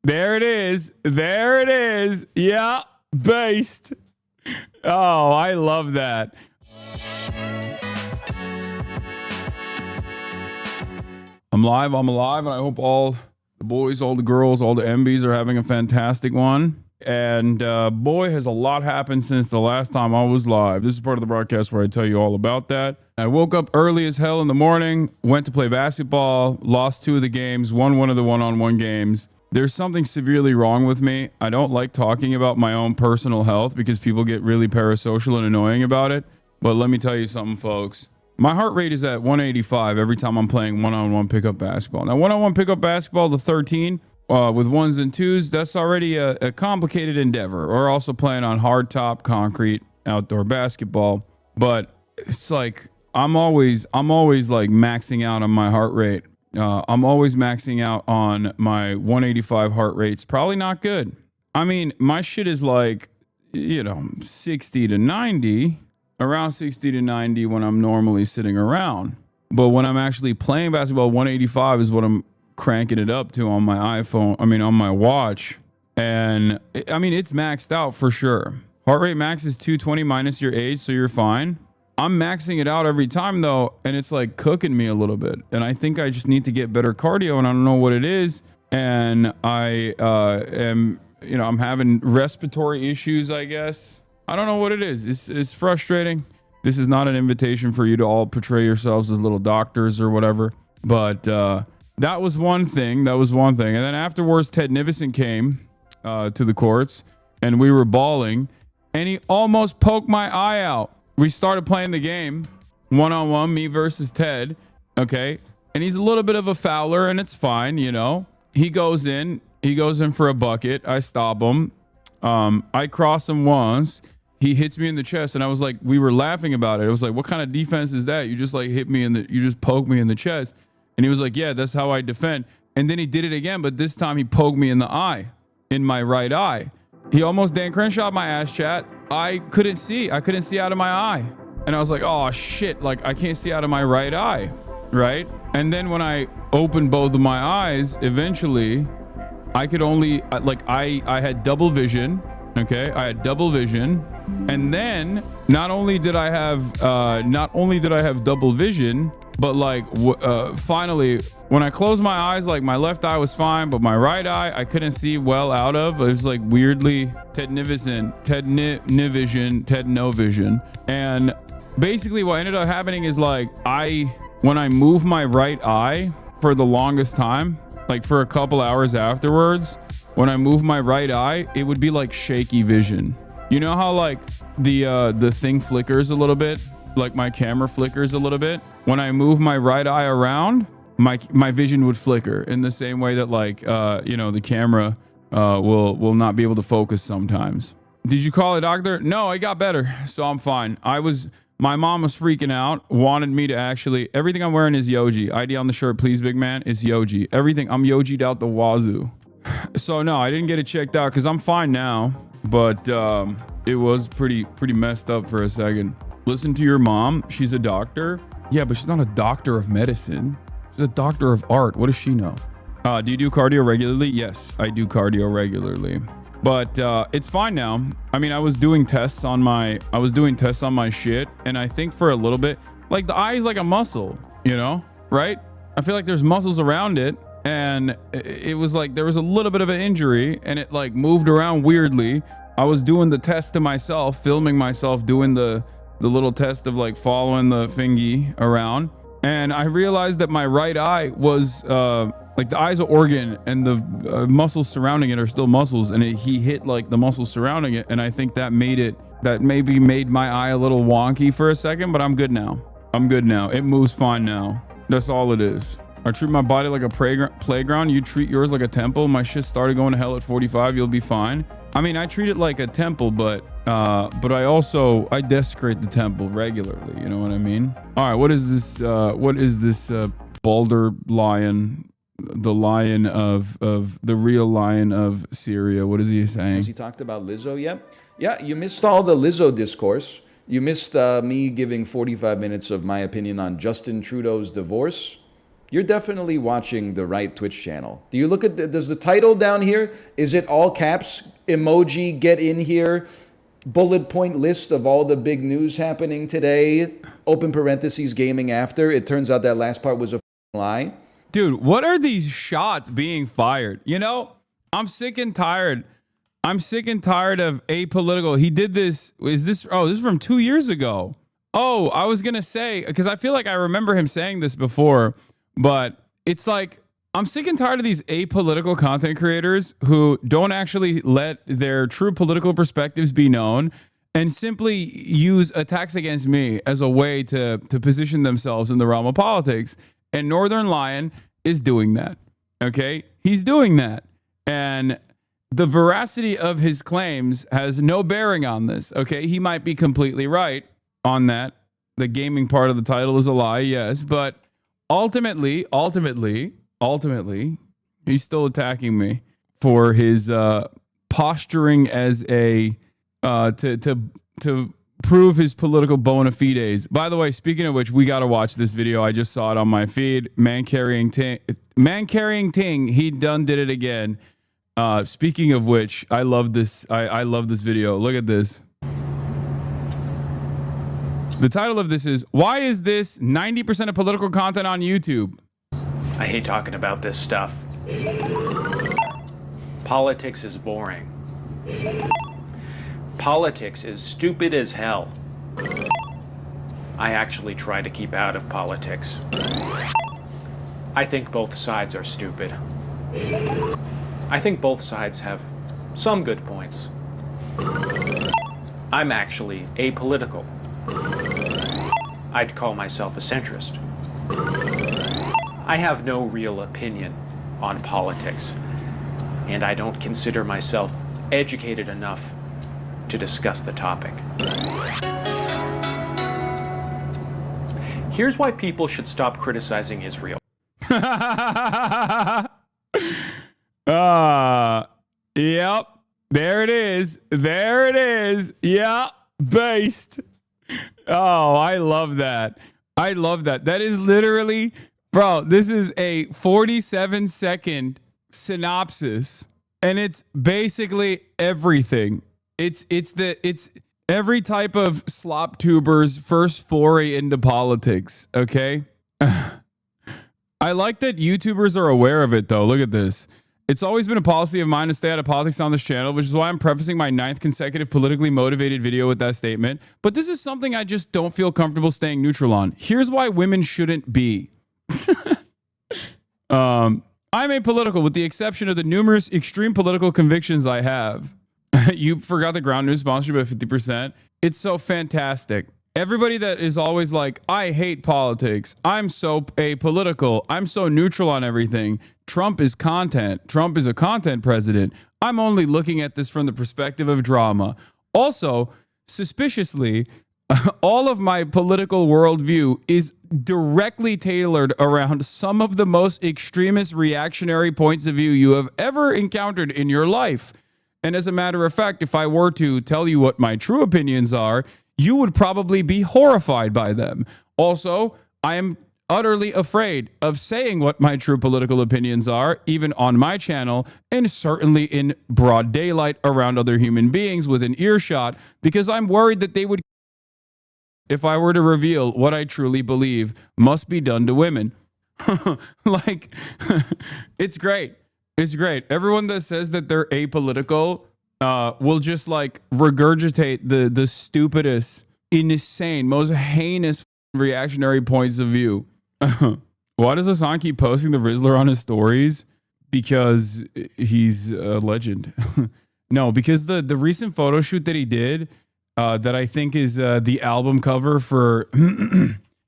There it is. There it is. Yeah, based. Oh, I love that. I'm live, and I hope all the boys, all the girls, all the MBs are having a fantastic one. And boy, has a lot happened since the last time I was live. This is part of the broadcast where I tell you all about that. I woke up early as hell in the morning, went to play basketball, lost 2 of the games, won 1 of the one-on-one games. There's something severely wrong with me. I don't like talking about my own personal health because people get really parasocial and annoying about it. But let me tell you something, folks. My heart rate is at 185 every time I'm playing one-on-one pickup basketball. Now, one-on-one pickup basketball, the 13, with 1s and 2s, that's already a complicated endeavor. We're also playing on hard top concrete outdoor basketball. But it's like, I'm always like maxing out on my heart rate. I'm always maxing out on my 185 heart rate. It's probably not good. I mean, my shit is like, 60 to 90. Around 60 to 90 when I'm normally sitting around. But when I'm actually playing basketball, 185 is what I'm cranking it up to on my on my watch. And it's maxed out for sure. Heart rate max is 220 minus your age, so you're fine. I'm maxing it out every time though, and it's like cooking me a little bit. And I think I just need to get better cardio, and I don't know what it is. And I am, I'm having respiratory issues, I guess. I don't know what it is. It's frustrating. This is not an invitation for you to all portray yourselves as little doctors or whatever. But that was one thing. And then afterwards, Ted Nivison came to the courts, and we were bawling, and he almost poked my eye out. We started playing the game, one-on-one, me versus Ted, okay? And he's a little bit of a fouler, and it's fine, He goes in for a bucket. I stop him. I cross him once. He hits me in the chest, and I was like, we were laughing about it. I was like, what kind of defense is that? You just like you just poke me in the chest. And he was like, yeah, that's how I defend. And then he did it again, but this time he poked me in the eye, in my right eye. He almost Dan Crenshaw my ass, chat. I couldn't see out of my eye. And I was like, oh shit, like I can't see out of my right eye, right? And then when I opened both of my eyes, eventually I could only, I had double vision. Okay, I had double vision, and then not only did I have double vision, but finally when I closed my eyes, like my left eye was fine, but my right eye I couldn't see well out of. It was like weirdly Ted Nivison, Ted Nivision, Ted No Vision, and basically what ended up happening is like when I moved my right eye for the longest time, like for a couple hours afterwards. When I move my right eye, it would be like shaky vision. You know how like the thing flickers a little bit, like my camera flickers a little bit. When I move my right eye around, my vision would flicker in the same way that like the camera will not be able to focus sometimes. Did you call a doctor? No, I got better, so I'm fine. My mom was freaking out, wanted me to actually, everything I'm wearing is Yoji. ID on the shirt, please, big man, is Yoji. Everything, I'm Yoji'd out the wazoo. So no, I didn't get it checked out because I'm fine now, but it was pretty messed up for a second. Listen to your mom. She's a doctor. Yeah, but she's not a doctor of medicine. She's a doctor of art. What does she know? Do you do cardio regularly? Yes, I do cardio regularly, but it's fine now. I mean, I was doing tests on my shit, and I think for a little bit, like the eye is like a muscle, right? I feel like there's muscles around it. And it was like there was a little bit of an injury, and it like moved around weirdly. I was doing the test to myself, filming myself doing the little test of like following the thingy around, and I realized that my right eye was like the eye's an organ, and the muscles surrounding it are still muscles, and he hit like the muscles surrounding it, and I think that maybe made my eye a little wonky for a second, but I'm good now. It moves fine now. That's all it is. I treat my body like a playground. You treat yours like a temple. My shit started going to hell at 45. You'll be fine. I mean, I treat it like a temple, but I desecrate the temple regularly. You know what I mean? All right. What is this Balder lion? The lion of the real lion of Syria. What is he saying? Has he talked about Lizzo yet? Yeah, you missed all the Lizzo discourse. You missed me giving 45 minutes of my opinion on Justin Trudeau's divorce. You're definitely watching the right Twitch channel. Do you look at does the title down here? Is it all caps emoji? Get in here. Bullet point list of all the big news happening today. Open parentheses gaming after. It turns out that last part was a lie. Dude, what are these shots being fired? You know, I'm sick and tired. I'm sick and tired of Apolitical. He did this. This is from 2 years ago. Oh, I was going to say, because I feel like I remember him saying this before, but it's like, I'm sick and tired of these apolitical content creators who don't actually let their true political perspectives be known and simply use attacks against me as a way to position themselves in the realm of politics. And Northernlion is doing that. Okay? He's doing that. And the veracity of his claims has no bearing on this. Okay? He might be completely right on that. The gaming part of the title is a lie, yes. But ultimately, he's still attacking me for his posturing as a to prove his political bona fides. By the way, speaking of which, we got to watch this video. I just saw it on my feed. Man carrying ting. He done did it again. Speaking of which, I love this. I love this video. Look at this. The title of this is, why is this 90% of political content on YouTube? I hate talking about this stuff. Politics is boring. Politics is stupid as hell. I actually try to keep out of politics. I think both sides are stupid. I think both sides have some good points. I'm actually apolitical. I'd call myself a centrist. I have no real opinion on politics, and I don't consider myself educated enough to discuss the topic. Here's why people should stop criticizing Israel. Yep. There it is. There it is. Yeah. Based. Oh, I love that. I love that. That is literally, bro, this is a 47-second synopsis, and it's basically everything. It's every type of slop tuber's first foray into politics, okay? I like that YouTubers are aware of it, though. Look at this. It's always been a policy of mine to stay out of politics on this channel, which is why I'm prefacing my 9th consecutive politically motivated video with that statement. But this is something I just don't feel comfortable staying neutral on. Here's why women shouldn't be. I'm apolitical with the exception of the numerous extreme political convictions I have. You forgot the ground news sponsorship at 50%. It's so fantastic. Everybody that is always like, I hate politics. I'm so apolitical. I'm so neutral on everything. Trump is content. Trump is a content president. I'm only looking at this from the perspective of drama. Also, suspiciously, all of my political worldview is directly tailored around some of the most extremist reactionary points of view you have ever encountered in your life. And as a matter of fact, if I were to tell you what my true opinions are, you would probably be horrified by them. Also, I am utterly afraid of saying what my true political opinions are, even on my channel, and certainly in broad daylight around other human beings within earshot, because I'm worried that they would if I were to reveal what I truly believe must be done to women. Like, it's great. It's great. Everyone that says that they're apolitical will just like regurgitate the stupidest, insane, most heinous reactionary points of view. Why does Hasan keep posting the Rizzler on his stories? Because he's a legend. No, because the recent photo shoot that he did, that I think is the album cover for...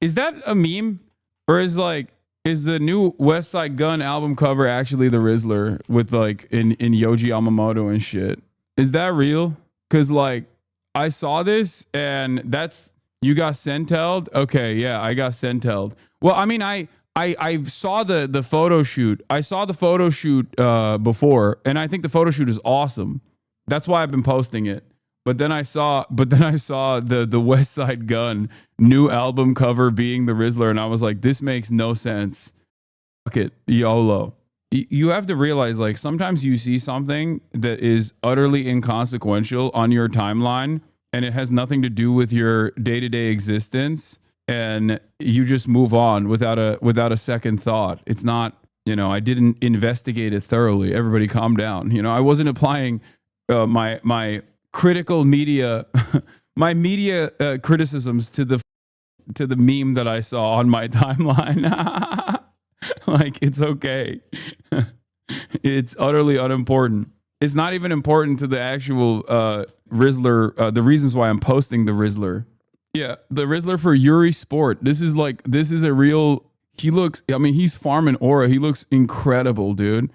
Is that a meme? Or is the new West Side Gun album cover actually the Rizzler with like in Yoji Yamamoto and shit? Is that real? Because like I saw this and that's... You got centelled? Okay, yeah, I got centelled. Well, I mean, I saw the photo shoot. I saw the photo shoot before, and I think the photo shoot is awesome. That's why I've been posting it. But then I saw the West Side Gun new album cover being the Rizzler, and I was like, this makes no sense. Fuck it, YOLO. You have to realize, like, sometimes you see something that is utterly inconsequential on your timeline and it has nothing to do with your day-to-day existence, and you just move on without a second thought. It's not, I didn't investigate it thoroughly. Everybody calm down. I wasn't applying my critical media my media criticisms to the meme that I saw on my timeline. Like, it's okay. It's utterly unimportant. It's not even important to the actual Rizzler, the reasons why I'm posting the Rizzler. Yeah, the Rizzler for Yuri Sport. This is a real, he's farming aura. He looks incredible, dude.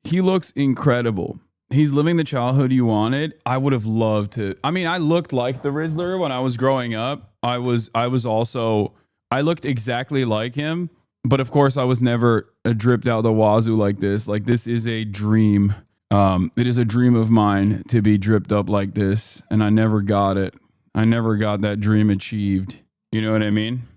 He looks incredible. He's living the childhood you wanted. I would have loved to. I looked like the Rizzler when I was growing up. I looked exactly like him. But of course, I was never dripped out the wazoo like this. Like, this is a dream. It is a dream of mine to be dripped up like this, and I never got it. I never got that dream achieved. You know what I mean?